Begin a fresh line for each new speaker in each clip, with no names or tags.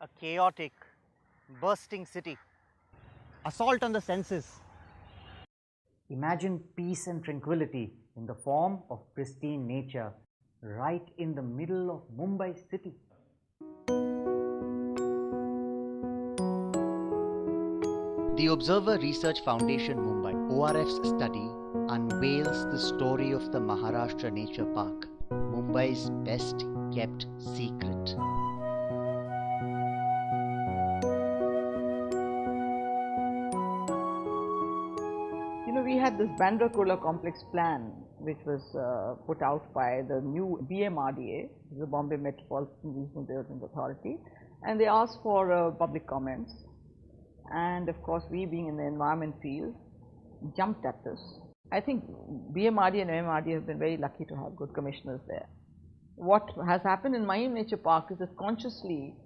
A chaotic, bursting city. Assault on the senses. Imagine peace and tranquility in the form of pristine nature right in the middle of Mumbai city. The Observer Research Foundation Mumbai ORF's study unveils the story of the Maharashtra Nature Park, Mumbai's best kept secret.
We had this Bandra-Kurla complex plan which was put out by the new BMRDA, the Bombay Metropolitan Regional Development Authority, and they asked for public comments. And of course, we being in the environment field, jumped at this. I think BMRDA and MMRDA have been very lucky to have good commissioners there. What has happened in Mahim Nature Park is that consciously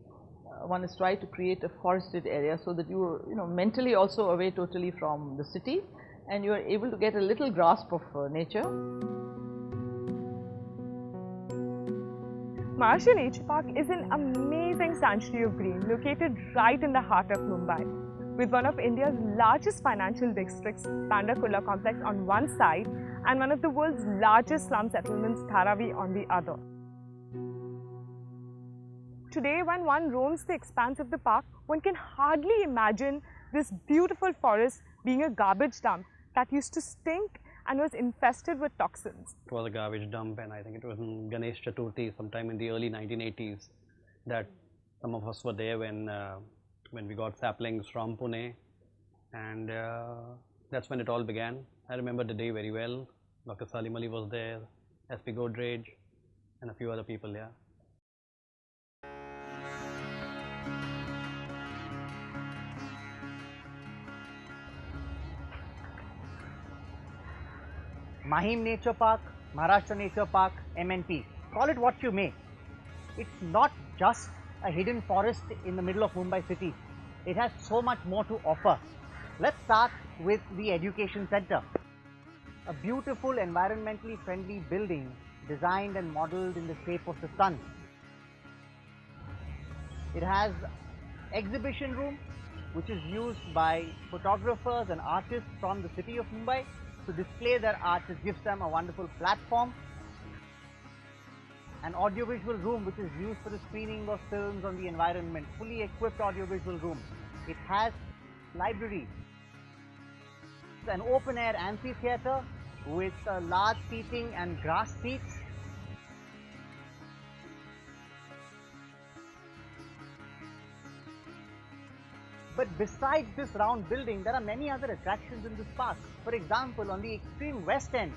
one has tried to create a forested area so that you are mentally also away totally from the city, and you are able to get a little grasp of nature.
Maharashtra Nature Park is an amazing sanctuary of green located right in the heart of Mumbai, with one of India's largest financial districts, Bandra-Kurla complex on one side and one of the world's largest slum settlements, Dharavi, on the other. Today, when one roams the expanse of the park, one can hardly imagine this beautiful forest being a garbage dump that used to stink and was infested with toxins.
It was a garbage dump, and I think it was in Ganesh Chaturthi sometime in the early 1980s that some of us were there when we got saplings from Pune, and that's when it all began. I remember the day very well. Dr. Salim Ali was there, SP Godrej, and a few other people there.
Mahim Nature Park, Maharashtra Nature Park, MNP. Call it what you may. It's not just a hidden forest in the middle of Mumbai city. It has so much more to offer. Let's start with the Education Center. A beautiful, environmentally friendly building designed and modelled in the shape of the sun. It has exhibition room which is used by photographers and artists from the city of Mumbai to display their art. It gives them a wonderful platform. An audiovisual room which is used for the screening of films on the environment, fully equipped audiovisual room. It has library, an open air amphitheatre with large seating and grass seats. But besides this round building, there are many other attractions in this park. For example, on the extreme west end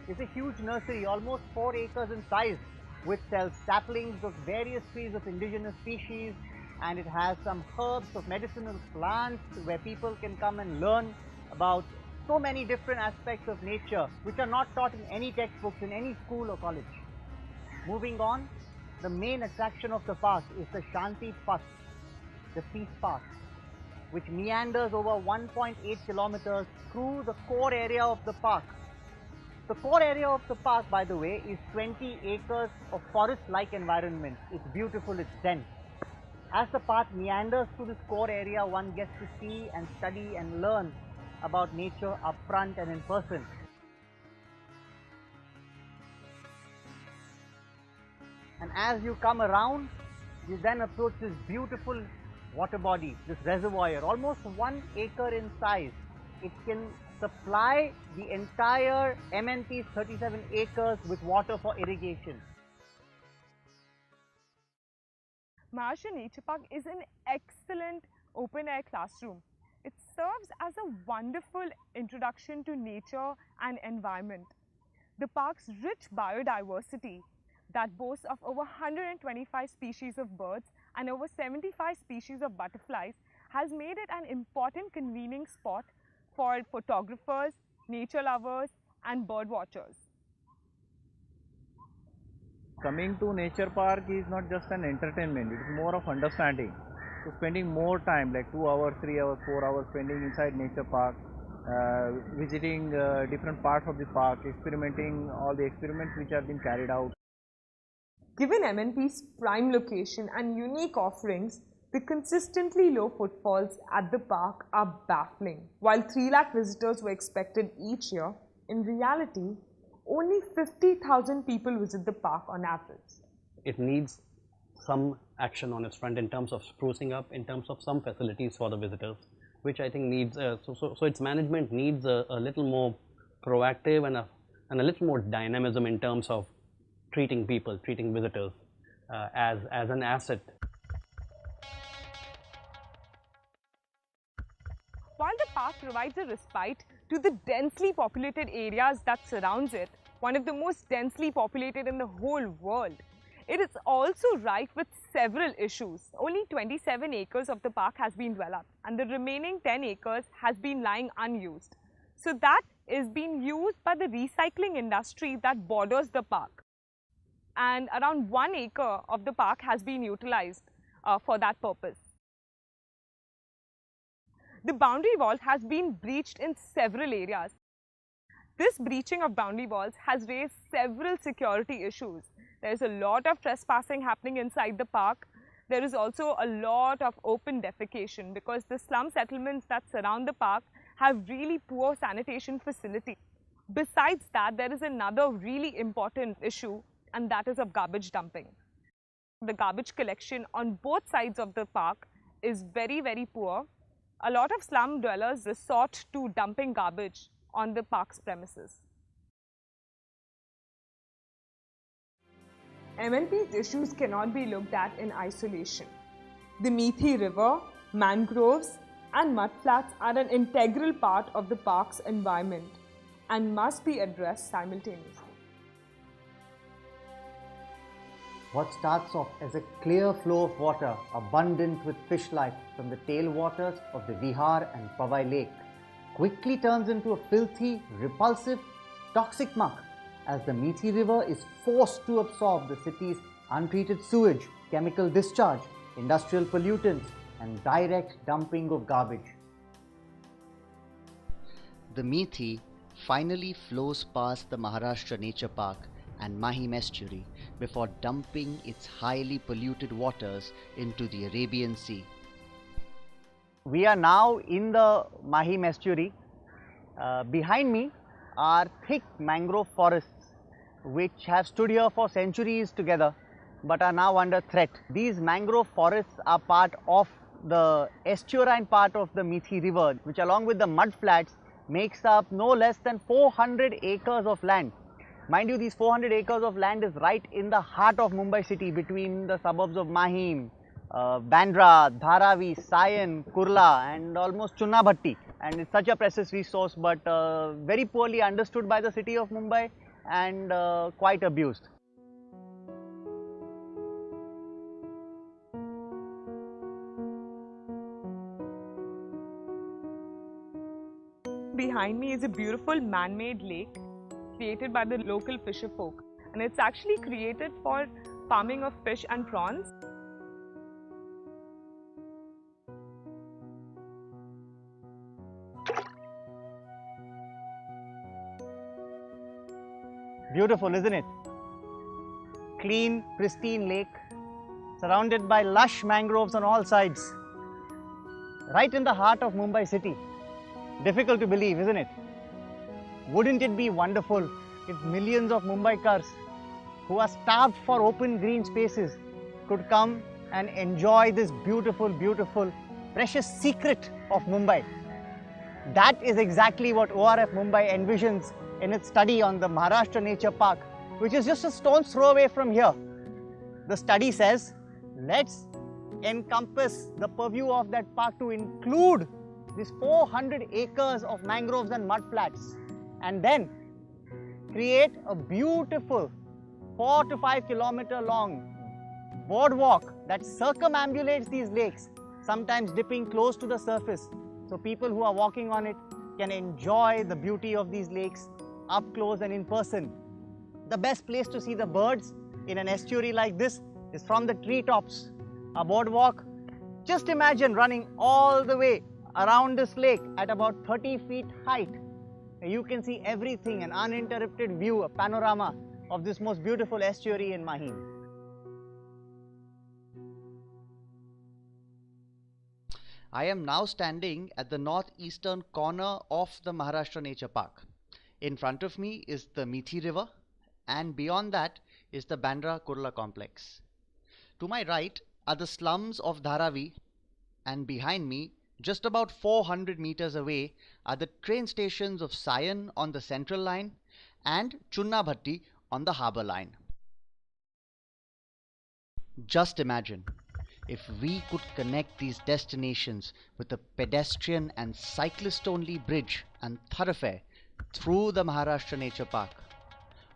is a huge nursery, almost 4 acres in size, which sells saplings of various trees of indigenous species, and it has some herbs of medicinal plants where people can come and learn about so many different aspects of nature which are not taught in any textbooks in any school or college. Moving on, the main attraction of the park is the Shanti Path, the Peace Path, which meanders over 1.8 kilometers through the core area of the park. The core area of the park, by the way, is 20 acres of forest-like environment. It's beautiful, it's dense. As the path meanders through this core area, one gets to see and study and learn about nature up front and in person. And as you come around, you then approach this beautiful water body, this reservoir, almost 1 acre in size. It can supply the entire MNP's 37 acres with water for irrigation.
Maharashtra Nature Park is an excellent open-air classroom. It serves as a wonderful introduction to nature and environment. The park's rich biodiversity that boasts of over 125 species of birds and over 75 species of butterflies has made it an important convening spot for photographers, nature lovers and bird watchers.
Coming to nature park is not just an entertainment, it is more of understanding. So spending more time, like 2 hours, 3 hours, 4 hours spending inside nature park, visiting different parts of the park, experimenting all the experiments which have been carried out.
Given MNP's prime location and unique offerings, the consistently low footfalls at the park are baffling. While 3 lakh visitors were expected each year, in reality, only 50,000 people visit the park on average.
It needs some action on its front in terms of sprucing up, in terms of some facilities for the visitors, which I think needs, so its management needs a little more proactive and a little more dynamism in terms of treating people, treating visitors as an asset.
While the park provides a respite to the densely populated areas that surrounds it, one of the most densely populated in the whole world, it is also rife with several issues. Only 27 acres of the park has been developed and the remaining 10 acres has been lying unused. So that is being used by the recycling industry that borders the park. And around 1 acre of the park has been utilized for that purpose. The boundary wall has been breached in several areas. This breaching of boundary walls has raised several security issues. There is a lot of trespassing happening inside the park. There is also a lot of open defecation because the slum settlements that surround the park have really poor sanitation facilities. Besides that, there is another really important issue, and that is of garbage dumping. The garbage collection on both sides of the park is very, very poor. A lot of slum dwellers resort to dumping garbage on the park's premises. MNP's issues cannot be looked at in isolation. The Methi River, mangroves and mudflats are an integral part of the park's environment and must be addressed simultaneously.
What starts off as a clear flow of water abundant with fish life from the tailwaters of the Vihar and Pavai Lake quickly turns into a filthy, repulsive, toxic muck as the Methi River is forced to absorb the city's untreated sewage, chemical discharge, industrial pollutants and direct dumping of garbage.
The Methi finally flows past the Maharashtra Nature Park and Mahim estuary before dumping its highly polluted waters into the Arabian Sea.
We are now in the Mahim estuary. Behind me are thick mangrove forests which have stood here for centuries together but are now under threat. These mangrove forests are part of the estuarine part of the Methi River, which along with the mud flats makes up no less than 400 acres of land. Mind you, these 400 acres of land is right in the heart of Mumbai city between the suburbs of Mahim, Bandra, Dharavi, Sion, Kurla and almost Chunabhatti, and it's such a precious resource but very poorly understood by the city of Mumbai and quite abused.
Behind me is a beautiful man-made lake created by the local fisher folk, and it's actually created for farming of fish and prawns.
Beautiful, isn't it? Clean, pristine lake surrounded by lush mangroves on all sides, right in the heart of Mumbai city. Difficult to believe, isn't it? Wouldn't it be wonderful if millions of Mumbaikars who are starved for open green spaces could come and enjoy this beautiful, beautiful, precious secret of Mumbai? That is exactly what ORF Mumbai envisions in its study on the Maharashtra Nature Park, which is just a stone's throw away from here. The study says, let's encompass the purview of that park to include these 400 acres of mangroves and mudflats, and then create a beautiful 4 to 5 kilometer long boardwalk that circumambulates these lakes, sometimes dipping close to the surface, so people who are walking on it can enjoy the beauty of these lakes up close and in person. The best place to see the birds in an estuary like this is from the treetops. A boardwalk, just imagine running all the way around this lake at about 30 feet height. You can see everything, an uninterrupted view, a panorama of this most beautiful estuary in Mahim.
I am now standing at the northeastern corner of the Maharashtra Nature Park. In front of me is the Mithi River, and beyond that is the Bandra Kurla complex. To my right are the slums of Dharavi, and behind me, just about 400 meters away, are the train stations of Sion on the Central Line and Chunnabhatti on the Harbour Line. Just imagine if we could connect these destinations with a pedestrian and cyclist-only bridge and thoroughfare through the Maharashtra Nature Park.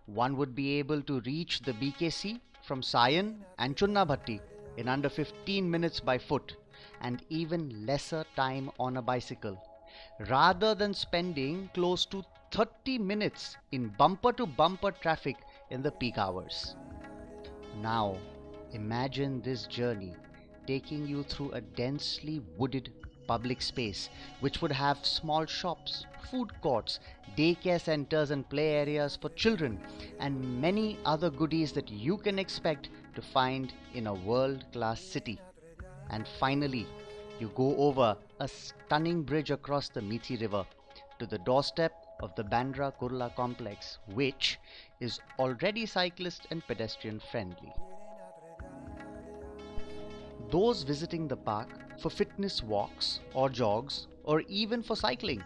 One would be able to reach the BKC from Sion and Chunnabhatti in under 15 minutes by foot and even lesser time on a bicycle, rather than spending close to 30 minutes in bumper-to-bumper traffic in the peak hours. Now, imagine this journey taking you through a densely wooded public space which would have small shops, food courts, daycare centers and play areas for children, and many other goodies that you can expect to find in a world-class city. And finally, you go over a stunning bridge across the Mithi River to the doorstep of the Bandra Kurla complex, which is already cyclist and pedestrian friendly. Those visiting the park for fitness walks or jogs or even for cycling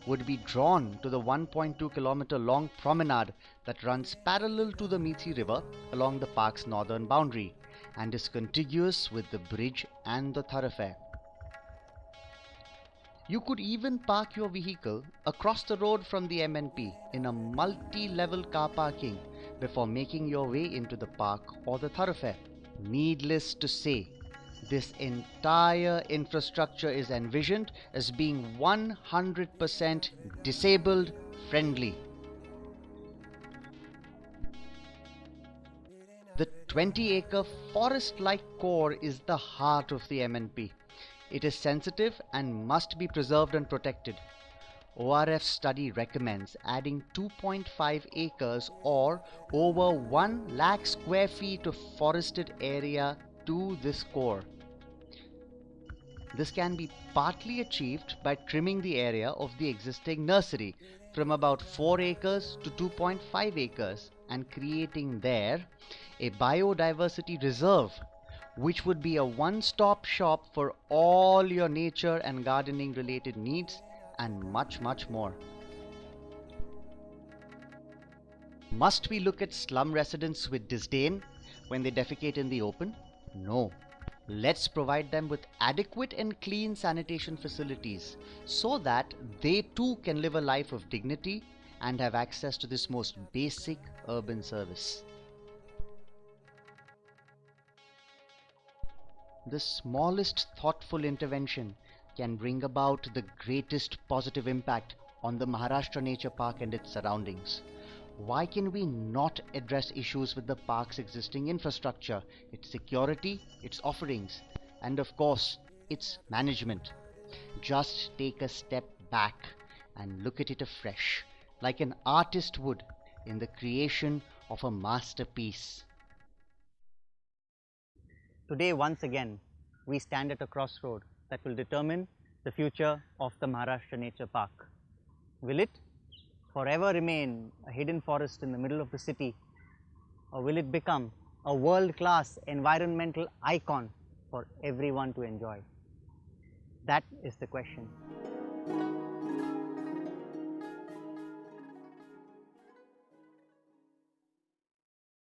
would be drawn to the 1.2 kilometer long promenade that runs parallel to the Mithi River along the park's northern boundary and is contiguous with the bridge and the thoroughfare. You could even park your vehicle across the road from the MNP in a multi-level car parking before making your way into the park or the thoroughfare. Needless to say, this entire infrastructure is envisioned as being 100% disabled friendly. The 20-acre forest-like core is the heart of the MNP. It is sensitive and must be preserved and protected. ORF's study recommends adding 2.5 acres or over 1 lakh square feet of forested area to this core. This can be partly achieved by trimming the area of the existing nursery from about 4 acres to 2.5 acres and creating there a biodiversity reserve, which would be a one-stop shop for all your nature and gardening related needs and much more. Must we look at slum residents with disdain when they defecate in the open? No. Let's provide them with adequate and clean sanitation facilities so that they too can live a life of dignity and have access to this most basic urban service. The smallest thoughtful intervention can bring about the greatest positive impact on the Maharashtra Nature Park and its surroundings. Why can we not address issues with the park's existing infrastructure, its security, its offerings, and of course, its management? Just take a step back and look at it afresh, like an artist would in the creation of a masterpiece.
Today, once again, we stand at a crossroad that will determine the future of the Maharashtra Nature Park. Will it forever remain a hidden forest in the middle of the city, or will it become a world-class environmental icon for everyone to enjoy? That is the question.